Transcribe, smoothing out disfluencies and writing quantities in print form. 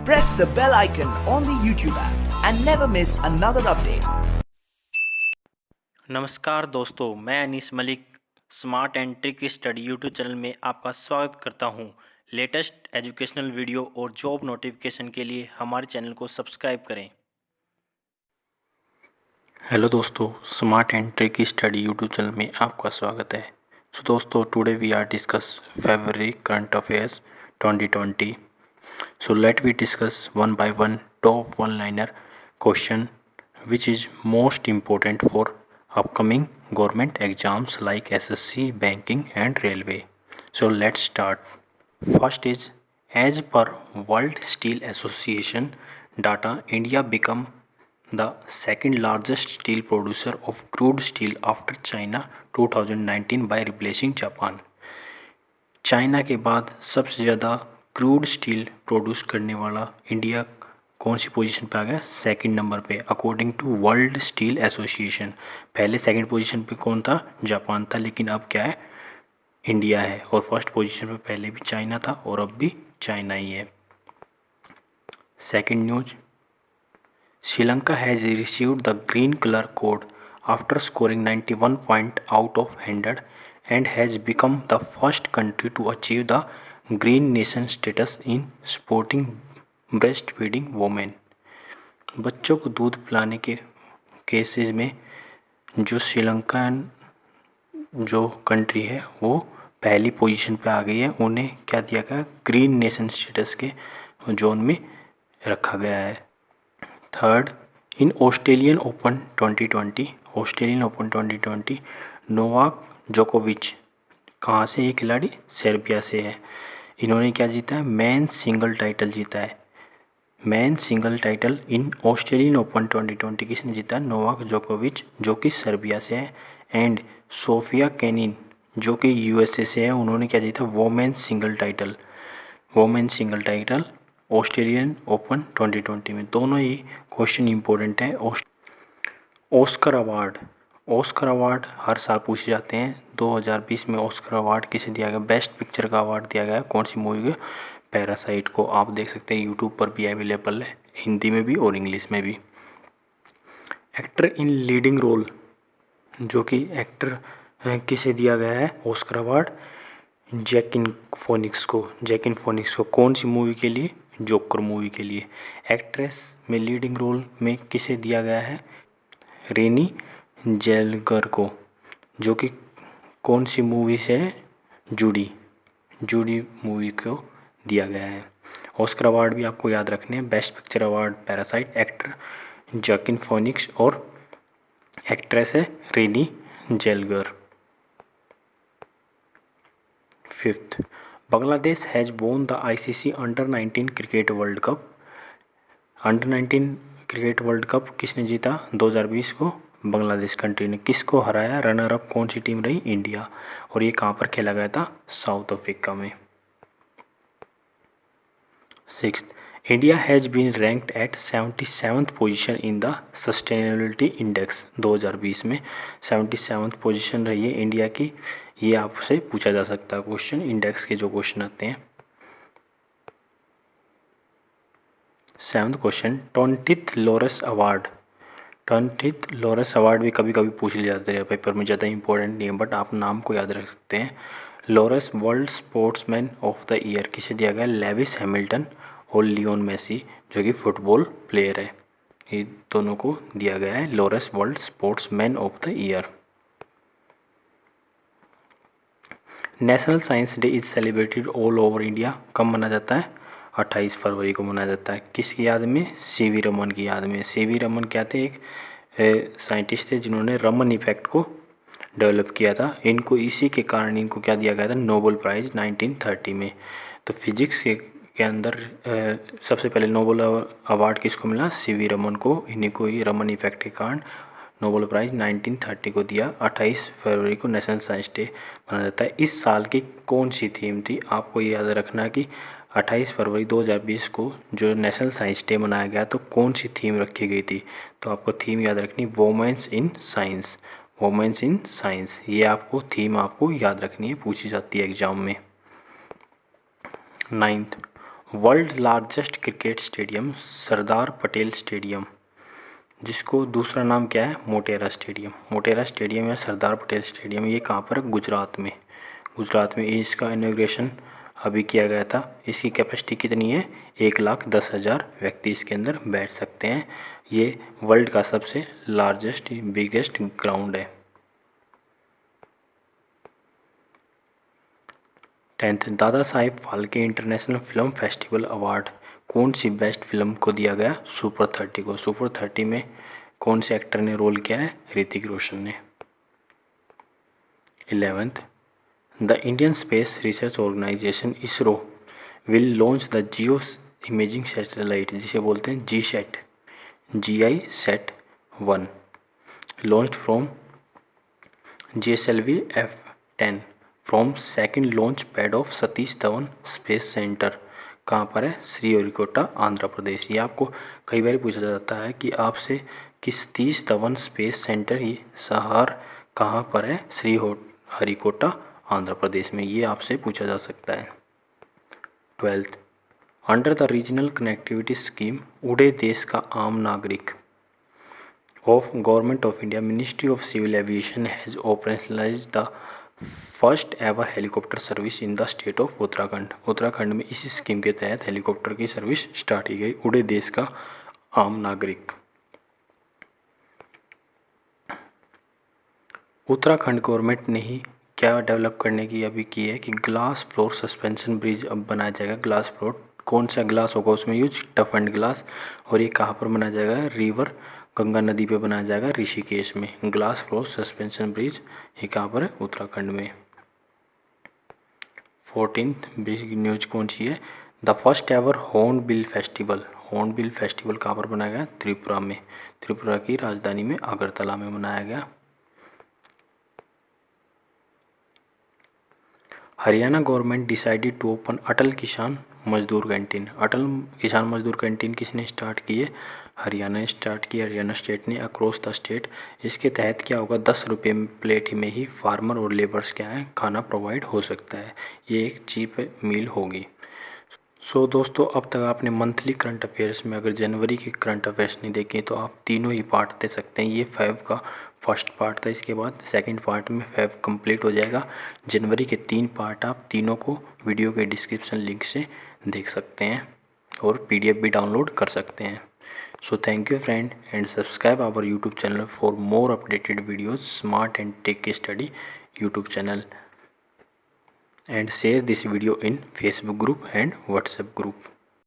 Press the bell icon on the YouTube app and never miss another update. नमस्कार दोस्तों, मैं Anis Malik smart and trick study YouTube channel में आपका स्वागत करता हूं। लेटेस्ट एजुकेशनल वीडियो और जॉब नोटिफिकेशन के लिए हमारे चैनल को सब्सक्राइब करें। हेलो दोस्तों, smart and trick study YouTube channel में आपका स्वागत है। सो दोस्तों, today we are discuss February current affairs 2020. So let we discuss one by one top one-liner question which is most important for upcoming government exams like SSC, banking and railway. So let's start. First is, as per World Steel Association data, India become the second largest steel producer of crude steel after China 2019 by replacing Japan. China के बाद सबसे ज़्यादा crude steel produce करने वाला India कौन सी position पे आ गया? सेकंड नंबर पे according to world steel association. पहले सेकंड पोजीशन पे कौन था? जापान था, लेकिन अब क्या है? इंडिया है। और फर्स्ट पोजीशन पे पहले भी चाइना था और अब भी चाइना ही है। Second news, Sri Lanka has received the green colour code after scoring 91 point out of 100 and has become the first country to achieve the green nation status in supporting breastfeeding women. बच्चों को दूध पिलाने के केसेस में जो श्रीलंका जो country है वो पहली पोजीशन पे आ गई है। उन्हें क्या दिया गया? ग्रीन नेशन स्टेटस के जोन में रखा गया है। थर्ड, इन ऑस्ट्रेलियन ओपन 2020 नोवाक जोकोविच कहाँ से? ये खिलाड़ी सर्बिया से है। इन्होंने क्या जीता है? मैन सिंगल टाइटल जीता है। Man single title in Australian open 2020 किसने जीता? नोवाक जोकोविच जो कि सर्बिया से है। एंड सोफिया केनिन जो कि यूएसए से है, उन्होंने क्या जीता? Women single title Australian open 2020 में। दोनों ही क्वेश्चन इंपॉर्टेंट है। ऑस्कर अवार्ड हर साल पूछे जाते हैं। 2020 में ऑस्कर अवार्ड किसे दिया गया? बेस्ट पिक्चर का अवार्ड दिया गया कौन सी मूवी को? पैरासाइट को। आप देख सकते हैं यूट्यूब पर भी अवेलेबल है, हिंदी में भी और इंग्लिश में भी। एक्टर इन लीडिंग रोल जो कि एक्टर किसे दिया गया है ऑस्कर अवार्ड? जैकिन फोनिक्स को। कौन सी मूवी के लिए? जोकर मूवी के लिए। एक्ट्रेस में लीडिंग रोल में किसे दिया गया है? रेनी जेलगर को, जो कि कौन सी मूवी से है? जूडी मूवी को दिया गया है। ऑस्कर अवार्ड भी आपको याद रखने हैं। Best picture award Parasite, actor Joaquin Phoenix और एक्ट्रेस है Renee Zellweger. Fifth, Bangladesh has won the ICC under cricket world cup. Under cricket world cup किसने जीता? 2020 को बांग्लादेश कंट्री ने। किसको हराया? रनर अप कौन सी टीम रही? इंडिया। और ये कहाँ पर खेला गया था? साउथ अफ्रीका में। Sixth, India has been ranked at 77th position in the sustainability index. 2020 में 77th पोजीशन रही है इंडिया की। ये आपसे पूछा जा सकता है क्वेश्चन, इंडेक्स के जो क्वेश्चन आते हैं। 7th question, 20th Lawrence award भी कभी कभी पूछ लिया जाते हैं पेपर में, ज़्यादा इंपॉर्टेंट नहीं है बट आप नाम को याद रख सकते हैं। Lawrence world sportsman of the year किसे दिया गया? लेविस हैमिल्टन और लियोन मेसी जो कि फुटबॉल प्लेयर है, ये दोनों को दिया गया है Lawrence world sportsman of the year. National science day is celebrated all over India. कब मनाया जाता है? 28 फरवरी को मनाया जाता है। किसकी याद में? सीवी रमन की याद में। सीवी रमन क्या थे? एक साइंटिस्ट थे जिन्होंने रमन इफेक्ट को डेवलप किया था। इनको इसी के कारण इनको क्या दिया गया था? नोबेल प्राइज़ 1930 में। तो फिजिक्स के अंदर सबसे पहले नोबेल अवार्ड किसको मिला? सीवी रमन को। इन्हीं को ही रमन इफेक्ट के कारण नोबेल प्राइज़ 1930 को दिया। 28 फरवरी को नेशनल साइंस डे मनाया जाता है। इस साल की कौन सी थीम थी? आपको याद रखना कि 28 फरवरी 2020 को जो नेशनल साइंस डे मनाया गया तो कौन सी थीम रखी गई थी? तो आपको थीम याद रखनी वोमेन्स इन साइंस। ये आपको थीम आपको याद रखनी है, पूछी जाती है एग्जाम में। 9th, world largest cricket stadium Sardar Patel stadium, जिसको दूसरा नाम क्या है, मोटेरा स्टेडियम। मोटेरा स्टेडियम या सरदार पटेल स्टेडियम, ये कहाँ पर है, गुजरात में। गुजरात में इसका इनॉग्रेशन अभी किया गया था। इसकी कैपेसिटी कितनी है, 1,10,000 व्यक्ति इसके अंदर बैठ सकते हैं। ये वर्ल्ड का सबसे लार्जेस्ट बिगेस्ट ग्राउंड है। 10th Dada Saheb Phalke international film festival award कौन सी बेस्ट फिल्म को दिया गया, सुपर 30 को। सुपर 30 में कौन से एक्टर ने रोल किया है, ऋतिक रोशन ने। 11th the Indian space research organisation ISRO will launch the geo imaging satellite, जिसे बोलते हैं GSAT, GISAT-1, launched from GSLV F10 from second launch pad of Satish Dhawan space centre. कहाँ पर है, श्रीहरिकोटा आंध्र प्रदेश। ये आपको कई बार पूछा जाता है कि आपसे कि सतीश धवन स्पेस सेंटर ये शहर कहाँ पर है, श्रीहरिकोटा आंध्र प्रदेश में, ये आपसे पूछा जा सकता है। 12th under the regional connectivity scheme उड़े देश का आम नागरिक of Government of India, Ministry of Civil Aviation has operationalized the first ever helicopter service in the state of Uttarakhand. Uttarakhand में इसी स्कीम के तहत हेलीकॉप्टर की सर्विस स्टार्ट की गई, उड़े देश का आम नागरिक। उत्तराखंड गवर्नमेंट ने ही क्या डेवलप करने की अभी की है कि ग्लास फ्लोर सस्पेंशन ब्रिज अब बनाया जाएगा। ग्लास फ्लोर, कौन सा ग्लास होगा उसमें यूज, टफ एंड ग्लास। और ये कहाँ पर बनाया जाएगा, रिवर गंगा नदी पे बनाया जाएगा, ऋषिकेश में। ग्लास फ्लोर सस्पेंशन ब्रिज ये कहाँ पर है, उत्तराखंड में। 14th बिग न्यूज कौन सी है, the first ever hornbill festival. Hornbill festival कहाँ पर बनाया गया, त्रिपुरा में। त्रिपुरा की राजधानी में अगरतला में मनाया गया। Haryana government decided to open Atal Kisan Mazdoor canteen. Atal Kisan Mazdoor canteen किसने स्टार्ट की है, हरियाणा ने स्टार्ट की, हरियाणा स्टेट ने अक्रॉस द स्टेट। इसके तहत क्या होगा, 10 रुपये प्लेट में ही फार्मर और लेबर्स क्या है खाना प्रोवाइड हो सकता है। ये एक चीप मील होगी। सो दोस्तों, अब तक आपने मंथली करंट अफेयर्स में अगर जनवरी के करंट अफेयर्स नहीं देखे तो आप तीनों ही पार्ट दे सकते हैं। ये फेब का फर्स्ट पार्ट था, इसके बाद सेकंड पार्ट में फेब कंप्लीट हो जाएगा। जनवरी के 3 पार्ट आप तीनों को वीडियो के डिस्क्रिप्शन लिंक से देख सकते हैं और PDF भी डाउनलोड कर सकते हैं। So thank you friend and subscribe our YouTube channel for more updated videos, smart and tech study YouTube channel, and share this video in Facebook group and WhatsApp group.